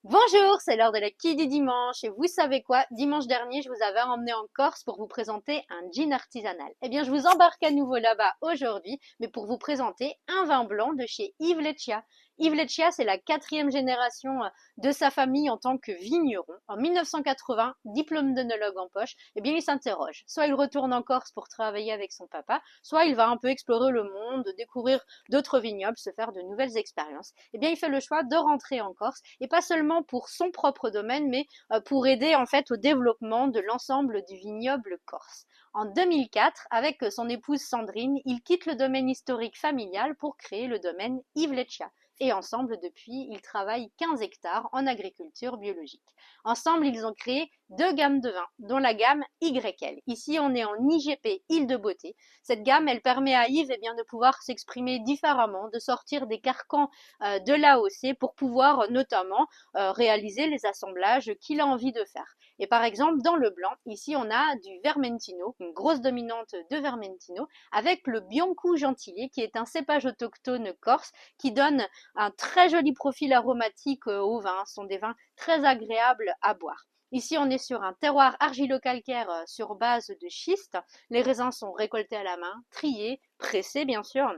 Bonjour, c'est l'heure de la qui du dimanche et vous savez quoi? Dimanche dernier, je vous avais emmené en Corse pour vous présenter un gin artisanal. Eh bien, je vous embarque à nouveau là-bas aujourd'hui, mais pour vous présenter un vin blanc de chez Yves Leccia. Yves Leccia, c'est la quatrième génération de sa famille en tant que vigneron. En 1980, diplôme d'œnologue en poche, eh bien, il s'interroge. Soit il retourne en Corse pour travailler avec son papa, soit il va un peu explorer le monde, découvrir d'autres vignobles, se faire de nouvelles expériences. Eh bien, il fait le choix de rentrer en Corse et pas seulement pour son propre domaine, mais pour aider en fait au développement de l'ensemble du vignoble corse. En 2004, avec son épouse Sandrine, il quitte le domaine historique familial pour créer le domaine Yves Leccia. Et ensemble, depuis, ils travaillent 15 hectares en agriculture biologique. Ensemble, ils ont créé deux gammes de vins, dont la gamme YL. Ici, on est en IGP, Île de Beauté. Cette gamme, elle permet à Yves de pouvoir s'exprimer différemment, de sortir des carcans de l'AOC pour pouvoir notamment réaliser les assemblages qu'il a envie de faire. Et par exemple, dans le blanc, ici, on a du Vermentino, une grosse dominante de Vermentino, avec le Bianco Gentilier, qui est un cépage autochtone corse, qui donne un très joli profil aromatique au vin. Ce sont des vins très agréables à boire. Ici, on est sur un terroir argilo-calcaire sur base de schiste. Les raisins sont récoltés à la main, triés, pressés bien sûr,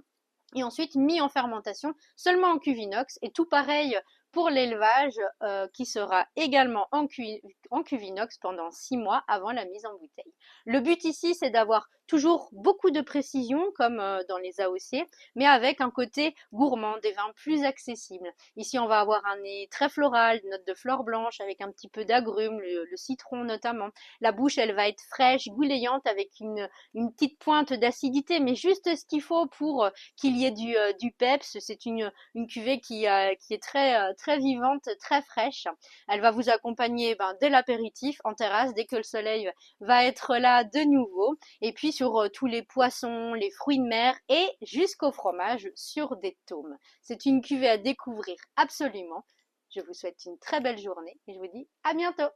et ensuite mis en fermentation seulement en cuve inox. Et tout pareil pour l'élevage qui sera également en cuve inox pendant 6 mois avant la mise en bouteille. Le but ici, c'est d'avoir toujours beaucoup de précision comme dans les AOC, mais avec un côté gourmand, des vins plus accessibles. Ici, on va avoir un nez très floral, notes de fleurs blanches avec un petit peu d'agrumes, le citron notamment. La bouche, elle va être fraîche, goulayante avec une petite pointe d'acidité, mais juste ce qu'il faut pour qu'il y ait du peps. C'est une cuvée qui est très vivante, très fraîche. Elle va vous accompagner dès l'apéritif en terrasse, dès que le soleil va être là de nouveau. Et puis sur tous les poissons, les fruits de mer et jusqu'au fromage sur des tômes. C'est une cuvée à découvrir absolument. Je vous souhaite une très belle journée et je vous dis à bientôt.